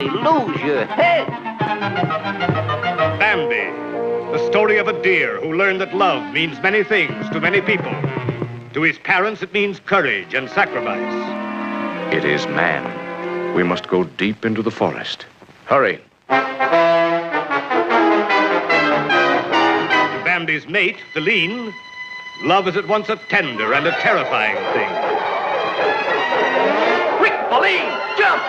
Lose your head. Bambi, the story of a deer who learned that love means many things to many people. To his parents, it means courage and sacrifice. It is man. We must go deep into the forest. Hurry. To Bambi's mate, the lean, love is at once a tender and a terrifying thing. Quick, Pauline, jump!